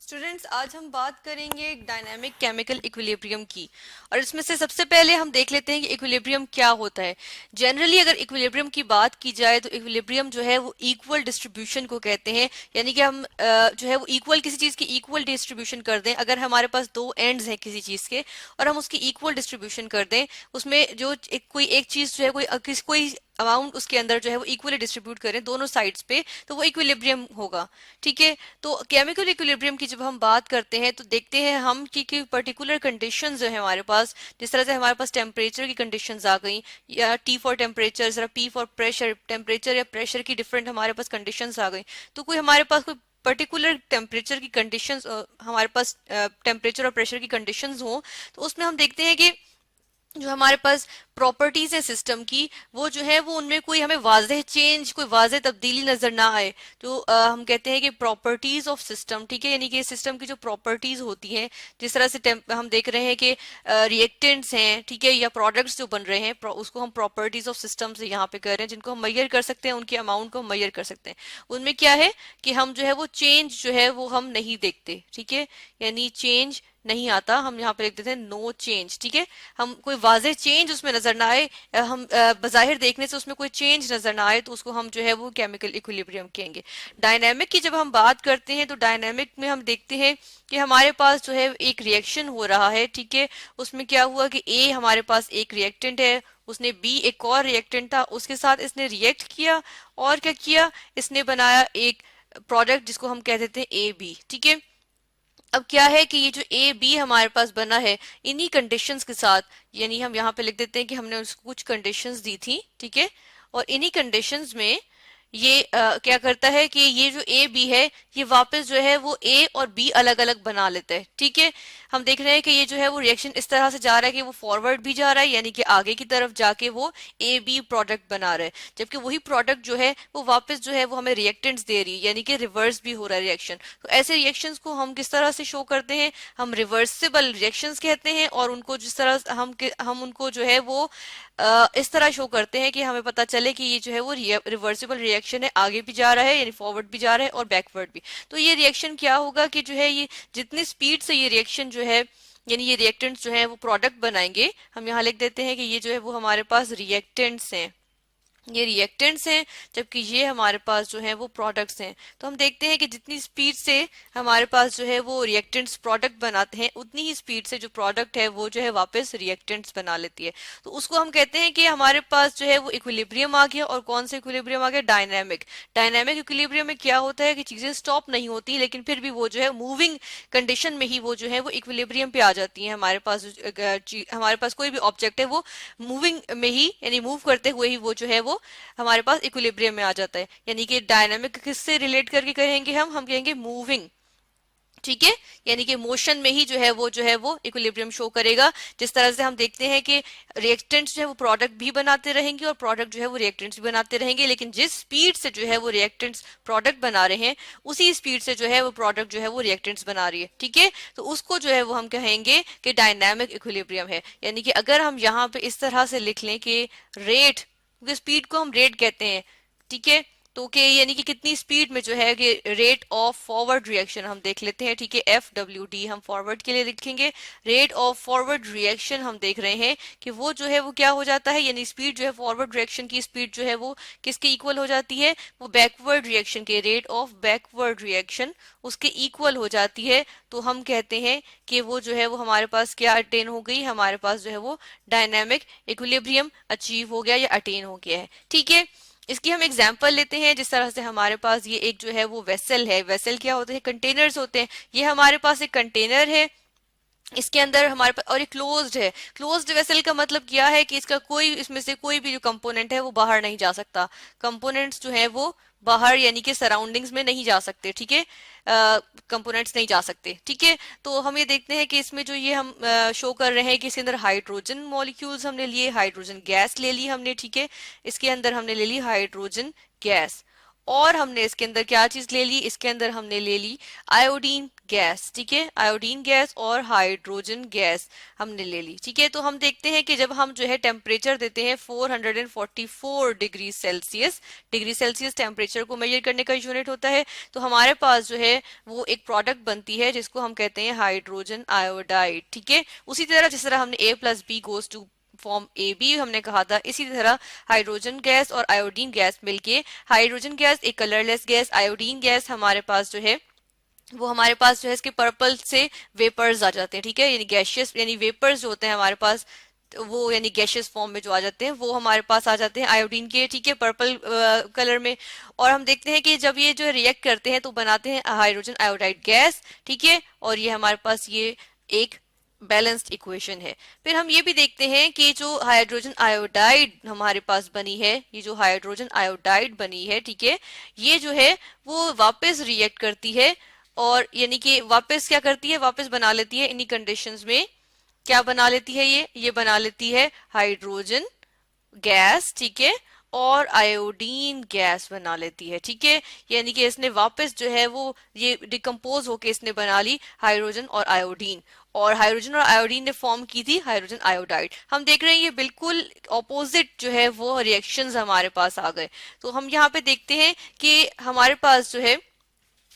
Students, आज हम बात करेंगे डायनामिक केमिकल इक्विलिब्रियम की। और इसमें से सबसे पहले हम देख लेते हैं कि इक्विलिब्रियम क्या होता है। जनरली अगर इक्विलिब्रियम की बात की जाए तो इक्विलिब्रियम जो है वो इक्वल डिस्ट्रीब्यूशन को कहते हैं। यानी कि हम जो है वो इक्वल किसी चीज की इक्वल डिस्ट्रीब्यूशन कर दें। अगर हमारे पास दो एंड्स हैं किसी चीज के और हम उसकी इक्वल डिस्ट्रीब्यूशन कर दें, उसमें जो कोई एक चीज जो है कोई अमाउंट उसके अंदर जो है वो इक्वली डिस्ट्रीब्यूट करें दोनों साइड्स पे, तो वो इक्विलिब्रियम होगा। ठीक है। तो केमिकल इक्विलिब्रियम की जब हम बात करते हैं तो देखते हैं हम कि पर्टिकुलर कंडीशंस जो है हमारे पास, जिस तरह से हमारे पास टेम्परेचर की कंडीशंस आ गई, या टी फॉर टेम्परेचर, जरा पी फॉर प्रेशर, टेम्परेचर या प्रेशर की डिफरेंट हमारे पास कंडीशंस आ गई। तो कोई हमारे पास कोई पर्टिकुलर टेम्परेचर की कंडीशंस, हमारे पास टेम्परेचर और प्रेशर की कंडीशंस हो, तो उसमें हम देखते हैं कि जो हमारे पास प्रॉपर्टीज है सिस्टम की, वो जो है वो उनमें कोई हमें वाज़ेह चेंज, कोई वाज़ेह तब्दीली नजर ना आए। तो हम कहते हैं कि प्रॉपर्टीज ऑफ सिस्टम। ठीक है। यानी कि सिस्टम की जो प्रॉपर्टीज होती हैं, जिस तरह से हम देख रहे हैं कि रिएक्टेंट्स हैं, ठीक है, या प्रोडक्ट्स जो बन रहे हैं, उसको हम प्रॉपर्टीज ऑफ सिस्टम से यहाँ पे कर रहे हैं, जिनको हम मेजर कर सकते हैं, उनके अमाउंट को मेजर कर सकते हैं। उनमें क्या है कि हम जो है वो चेंज जो है वो हम नहीं देखते। ठीक है। यानी चेंज नहीं आता। हम यहाँ पे लिख देते हैं नो चेंज। ठीक है। हम कोई वाज़ेह चेंज उसमें नजर ना आए, हम बज़ाहिर देखने से उसमें कोई चेंज नजर ना आए, तो उसको हम जो है वो केमिकल इक्विलिब्रियम कहेंगे। डायनामिक की जब हम बात करते हैं तो डायनामिक में हम देखते हैं कि हमारे पास जो है एक रिएक्शन हो रहा है। ठीक है। उसमें क्या हुआ कि ए हमारे पास एक रिएक्टेंट है, उसने बी एक और रिएक्टेंट था, उसके साथ इसने रिएक्ट किया और क्या किया, इसने बनाया एक प्रोडक्ट जिसको हम कह देते हैं ए बी। ठीक है। अब क्या है कि ये जो ए बी हमारे पास बना है, इन्हीं कंडीशंस के साथ, यानी हम यहाँ पे लिख देते हैं कि हमने उसको कुछ कंडीशंस दी थी। ठीक है। और इन्हीं कंडीशंस में ये क्या करता है कि ये जो ए बी है, ये वापस जो है वो ए और बी अलग अलग बना लेता है। ठीक है। हम देख रहे हैं कि ये जो है वो रिएक्शन इस तरह से जा रहा है कि वो फॉरवर्ड भी जा रहा है, यानी कि आगे की तरफ जाके वो ए बी प्रोडक्ट बना रहा है, जबकि वही प्रोडक्ट जो है वो वापस जो है वो हमें रिएक्टेंट्स दे रही है, यानी कि रिवर्स भी हो रहा है रिएक्शन। तो ऐसे रिएक्शंस को हम किस तरह से शो करते हैं, हम रिवर्सिबल रिएक्शंस कहते हैं। और उनको जिस तरह हम उनको जो है वो इस तरह शो करते हैं कि हमें पता चले कि ये जो है वो रिवर्सिबल रिएक्शन है, आगे भी जा रहा है यानी फॉरवर्ड भी जा रहा है और बैकवर्ड भी। तो ये रिएक्शन क्या होगा कि जो है ये जितनी स्पीड से ये रिएक्शन जो है, यानी ये रिएक्टेंट्स जो है वो प्रोडक्ट बनाएंगे, हम यहाँ लिख देते हैं कि ये जो है वो हमारे पास रिएक्टेंट्स हैं, ये रिएक्टेंट्स हैं, जबकि ये हमारे पास जो है वो प्रोडक्ट्स हैं। तो हम देखते हैं कि जितनी स्पीड से हमारे पास जो है वो रिएक्टेंट्स प्रोडक्ट बनाते हैं, उतनी ही स्पीड से जो प्रोडक्ट है वो जो है वापस रिएक्टेंट्स बना लेती है। तो उसको हम कहते हैं कि हमारे पास जो है वो इक्विलिब्रियम आ गया। और कौन सा इक्विलिब्रियम आ गया? डायनामिक। डायनामिक इक्विलिब्रियम में क्या होता है कि चीजें स्टॉप नहीं होती, लेकिन फिर भी वो जो है मूविंग कंडीशन में ही वो जो है वो इक्विलिब्रियम पे आ जाती है। हमारे पास कोई भी ऑब्जेक्ट है वो मूविंग में ही, यानी मूव करते हुए ही वो जो है वो हमारे पास इक्विलिब्रियम में आ जाता है। यानी कि डायनामिक किससे रिलेट करके कहेंगे हम कहेंगे मूविंग। ठीक है। यानी कि मोशन में ही जो है वो इक्विलिब्रियम शो करेगा। जिस तरह से हम देखते हैं कि रिएक्टेंट्स जो है वो प्रोडक्ट भी बनाते रहेंगे और प्रोडक्ट जो है वो रिएक्टेंट्स भी बनाते रहेंगे, लेकिन जिस स्पीड से जो है वो रिएक्टेंट्स प्रोडक्ट बना रहे हैं, उसी स्पीड से जो है वो प्रोडक्ट जो है वो रिएक्टेंट्स बना रही है। ठीक है। तो उसको जो है वो हम कहेंगे कि डायनामिक इक्विलिब्रियम है। यानी कि अगर हम यहाँ पे इस तरह से लिख लें कि रेट, क्योंकि स्पीड को हम रेट कहते हैं। ठीक है। तो के यानी कि कितनी स्पीड में जो है कि रेट ऑफ फॉरवर्ड रिएक्शन हम देख लेते हैं। ठीक है। एफ डब्ल्यू डी हम फॉरवर्ड के लिए लिखेंगे। रेट ऑफ फॉरवर्ड रिएक्शन हम देख रहे हैं कि वो जो है वो क्या हो जाता है, यानी स्पीड जो है फॉरवर्ड रिएक्शन की स्पीड जो है वो किसके इक्वल हो जाती है, वो बैकवर्ड रिएक्शन के, रेट ऑफ बैकवर्ड रिएक्शन उसके इक्वल हो जाती है। तो हम कहते हैं कि वो जो है वो हमारे पास क्या अटेन हो गई, हमारे पास जो है वो डायनामिक इक्विलिब्रियम अचीव हो गया या अटेन हो गया है। ठीक है। इसकी हम एग्जाम्पल लेते हैं। जिस तरह से हमारे पास ये एक जो है वो वेसल है। वेसल क्या होते हैं? कंटेनर्स होते हैं। ये हमारे पास एक कंटेनर है, इसके अंदर हमारे पास, और ये क्लोज्ड है। क्लोज्ड वेसल का मतलब क्या है कि इसका कोई, इसमें से कोई भी जो कंपोनेंट है वो बाहर नहीं जा सकता। कंपोनेंट्स जो है वो बाहर यानी कि सराउंडिंग्स में नहीं जा सकते। ठीक है। कंपोनेंट्स नहीं जा सकते। ठीक है। तो हम ये देखते हैं कि इसमें जो ये हम शो कर रहे हैं कि इसके अंदर हाइड्रोजन मॉलिक्यूल्स हमने लिए, हाइड्रोजन गैस ले ली हमने। ठीक है। इसके अंदर हमने ले ली हाइड्रोजन गैस। और हमने इसके अंदर क्या चीज ले ली, इसके अंदर हमने ले ली आयोडीन गैस, ठीक है, आयोडीन गैस और हाइड्रोजन गैस हमने ले ली, ठीक है। तो हम देखते हैं कि जब हम जो है टेम्परेचर देते हैं 444 डिग्री सेल्सियस टेम्परेचर को मेजर करने का यूनिट होता है, तो हमारे पास जो है वो एक प्रोडक्ट बनती है जिसको हम कहते हैं हाइड्रोजन आयोडाइड, ठीक है। उसी तरह जिस तरह हमने A plus B goes to form A B हमने कहा था, इसी तरह हाइड्रोजन गैस और आयोडीन गैस मिलके, हाइड्रोजन गैस एक कलरलेस गैस, आयोडीन गैस हमारे पास जो है वो हमारे पास जो है इसके पर्पल से वेपर्स आ जाते हैं, ठीक है, यानी गैशियस यानी वेपर्स जो होते हैं हमारे पास, तो वो यानी गैशियस फॉर्म में जो आ जाते हैं वो हमारे पास आ जाते हैं आयोडीन के, ठीक है, पर्पल कलर में। और हम देखते हैं कि जब ये जो रिएक्ट करते हैं तो बनाते हैं हाइड्रोजन आयोडाइड गैस, ठीक है, और ये हमारे पास ये एक बैलेंस्ड इक्वेशन है। फिर हम ये भी देखते हैं कि जो हाइड्रोजन आयोडाइड हमारे पास बनी है, ये जो हाइड्रोजन आयोडाइड बनी है, ठीक है, ये जो है वो वापस रिएक्ट करती है और यानी कि वापस क्या करती है, वापस बना लेती है इन्हीं कंडीशंस में, क्या बना लेती है, ये बना लेती है हाइड्रोजन गैस, ठीक है, और आयोडीन गैस बना लेती है, ठीक है, यानी कि इसने वापस जो है वो ये डिकम्पोज होके इसने बना ली हाइड्रोजन और आयोडीन, और हाइड्रोजन और आयोडीन ने फॉर्म की थी हाइड्रोजन आयोडाइड। हम देख रहे हैं ये बिल्कुल ऑपोजिट जो है वो रिएक्शंस हमारे पास आ गए। तो हम यहाँ पे देखते हैं कि हमारे पास जो है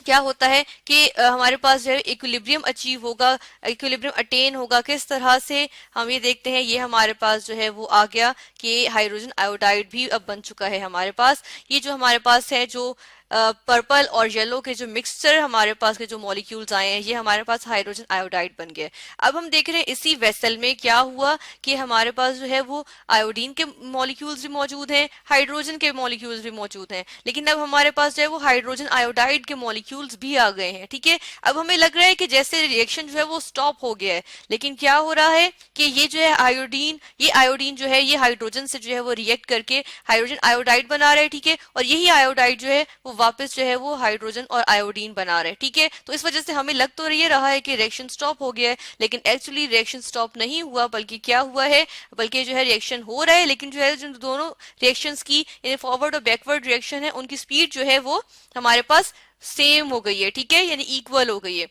क्या होता है कि हमारे पास जो है इक्विलिब्रियम अचीव होगा, इक्विलिब्रियम अटेन होगा किस तरह से, हम ये देखते हैं, ये हमारे पास जो है वो आ गया कि हाइड्रोजन आयोडाइड भी अब बन चुका है हमारे पास। ये जो हमारे पास है जो पर्पल और येलो के जो मिक्सचर हमारे पास के जो मॉलिक्यूल्स आए हैं, ये हमारे पास हाइड्रोजन आयोडाइड बन गए। अब हम देख रहे हैं इसी वेसल में क्या हुआ कि हमारे पास जो है वो आयोडीन के मॉलिक्यूल्स भी मौजूद हैं, हाइड्रोजन के मॉलिक्यूल्स भी मौजूद हैं, लेकिन अब हमारे पास जो है वो हाइड्रोजन आयोडाइड के मॉलिक्यूल्स भी आ गए हैं, ठीक है। अब हमें लग रहा है कि जैसे रिएक्शन जो है वो स्टॉप हो गया है, लेकिन क्या हो रहा है कि ये जो है आयोडीन जो है ये हाइड्रोजन से जो है वो रिएक्ट करके हाइड्रोजन आयोडाइड बना रहे हैं, ठीक है, और यही आयोडाइड जो है वो वापस जो है वो हाइड्रोजन और आयोडीन बना रहे हैं, ठीक है। तो इस वजह से हमें लग तो ये रहा है कि रिएक्शन स्टॉप हो गया है, लेकिन एक्चुअली रिएक्शन स्टॉप नहीं हुआ, बल्कि क्या हुआ है, बल्कि जो है रिएक्शन हो रहा है, लेकिन जो है जो दोनों रिएक्शंस की यानी फॉरवर्ड और बैकवर्ड रिएक्शन है उनकी स्पीड जो है वो हमारे पास सेम हो गई है, ठीक है, यानी इक्वल हो गई है।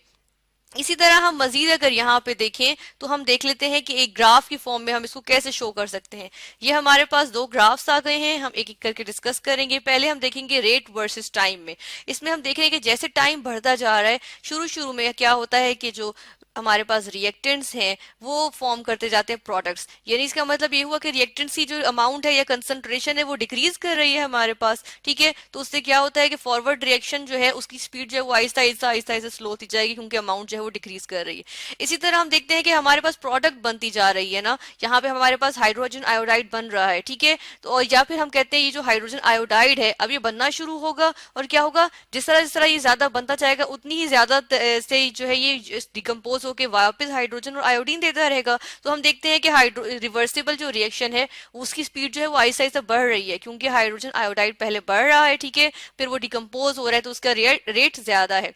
इसी तरह हम मजीद अगर यहाँ पे देखें तो हम देख लेते हैं कि एक ग्राफ की फॉर्म में हम इसको कैसे शो कर सकते हैं। ये हमारे पास दो ग्राफ्स आ गए हैं, हम एक एक करके डिस्कस करेंगे। पहले हम देखेंगे रेट वर्सेस टाइम में। इसमें हम देख रहे हैं कि जैसे टाइम बढ़ता जा रहा है, शुरू शुरू में क्या होता है कि जो हमारे पास रिएक्टेंट्स हैं वो फॉर्म करते जाते हैं प्रोडक्ट्स, यानी इसका मतलब ये हुआ कि रिएक्टेंट्स की जो अमाउंट है या कंसंट्रेशन है वो डिक्रीज कर रही है हमारे पास, ठीक है। तो उससे क्या होता है कि फॉरवर्ड रिएक्शन जो है उसकी स्पीड जो है वो आहिस्ता आहिस्ता आहिस्ता आहिस्ता स्लो होती जाएगी, क्योंकि अमाउंट जो है वो डिक्रीज कर रही है। इसी तरह हम देखते हैं कि हमारे पास प्रोडक्ट बनती जा रही है ना, यहाँ पे हमारे पास हाइड्रोजन आयोडाइड बन रहा है, ठीक है। तो या फिर हम कहते हैं ये जो हाइड्रोजन आयोडाइड है अब ये बनना शुरू होगा, और क्या होगा, जिस तरह ये ज्यादा बनता जाएगा उतनी ही ज्यादा से जो है ये डिकम्पोज होके वापस हाइड्रोजन और आयोडीन देता रहेगा। तो हम देखते हैं कि रिवर्सिबल जो रिएक्शन है उसकी स्पीड जो है वो आहिस्ता आहिस्ता बढ़ रही है, क्योंकि हाइड्रोजन आयोडाइड पहले बढ़ रहा है, ठीक है, फिर वो डिकम्पोज हो रहा है तो उसका रेट ज्यादा है।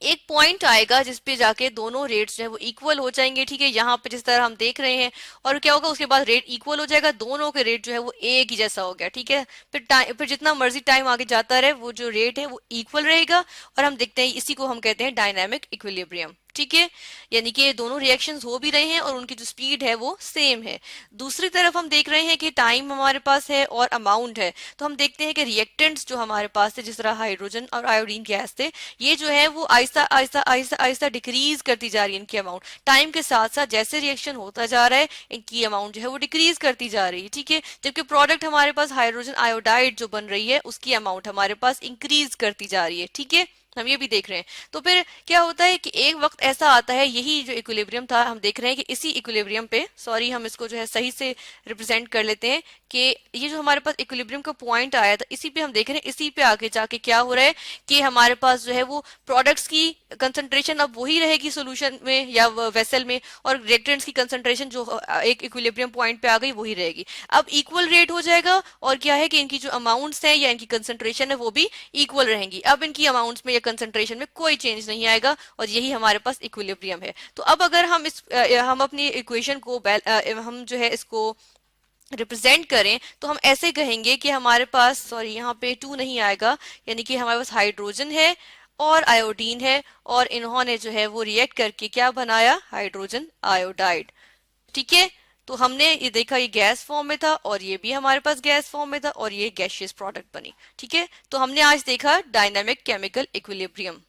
एक पॉइंट आएगा जिसपे जाके दोनों रेट्स जो है वो इक्वल हो जाएंगे, ठीक है, यहाँ पे जिस तरह हम देख रहे हैं, और क्या होगा उसके बाद रेट इक्वल हो जाएगा, दोनों के रेट जो है वो एक ही जैसा हो गया, ठीक है। फिर जितना मर्जी टाइम आगे जाता रहे वो जो रेट है वो इक्वल रहेगा, और हम देखते हैं इसी को हम कहते हैं डायनामिक इक्विलिब्रियम, ठीक है, यानी कि दोनों रिएक्शंस हो भी रहे हैं और उनकी जो स्पीड है वो सेम है। दूसरी तरफ हम देख रहे हैं कि टाइम हमारे पास है और अमाउंट है, तो हम देखते हैं कि रिएक्टेंट्स जो हमारे पास थे, जिस तरह हाइड्रोजन और आयोडीन गैस थे, ये जो है वो आहिस्ता आहिस्ता आहिस्ता आहिस्ता डिक्रीज करती जा रही है इनकी अमाउंट, टाइम के साथ साथ जैसे रिएक्शन होता जा रहा है इनकी अमाउंट जो है वो डिक्रीज करती जा रही है, ठीक है। जबकि प्रोडक्ट हमारे पास हाइड्रोजन आयोडाइड जो बन रही है उसकी अमाउंट हमारे पास इंक्रीज करती जा रही है, ठीक है, हम ये भी देख रहे हैं। तो फिर क्या होता है कि एक वक्त ऐसा आता है, यही जो इक्विलिब्रियम था हम देख रहे हैं कि इसी इक्विलिब्रियम पे, सॉरी हम इसको जो है सही से रिप्रेजेंट कर लेते हैं कि ये जो हमारे पास इक्विलिब्रियम का पॉइंट आया था इसी पे हम देख रहे हैं, इसी पे आगे जाके क्या हो रहा है कि हमारे पास जो है वो प्रोडक्ट्स की कंसंट्रेशन अब वही रहेगी सोल्यूशन में या वेसल में, और रिएक्टेंट्स की कंसंट्रेशन जो एक इक्विलिब्रियम पॉइंट पे आ गई वही रहेगी। अब इक्वल रेट हो जाएगा, और क्या है कि इनकी जो अमाउंट्स हैं या इनकी कंसंट्रेशन है वो भी इक्वल रहेंगी। अब इनकी अमाउंट्स में कंसंट्रेशन में कोई चेंज नहीं आएगा, और यही हमारे पास इक्विलिब्रियम है। तो अब अगर हम हम अपनी इक्वेशन को हम जो है इसको रिप्रेजेंट करें तो हम ऐसे कहेंगे कि हमारे पास, सॉरी यहाँ पे 2 नहीं आएगा, यानी कि हमारे पास हाइड्रोजन है और आयोडीन है, और इन्होंने जो है वो रिएक्ट करके क्या बनाया, हाइड्रोजन आयोडाइड। ठीक है, तो हमने ये देखा ये गैस फॉर्म में था और ये भी हमारे पास गैस फॉर्म में था और ये गैशियस प्रोडक्ट बनी। ठीक है, तो हमने आज देखा डायनामिक केमिकल इक्विलिब्रियम।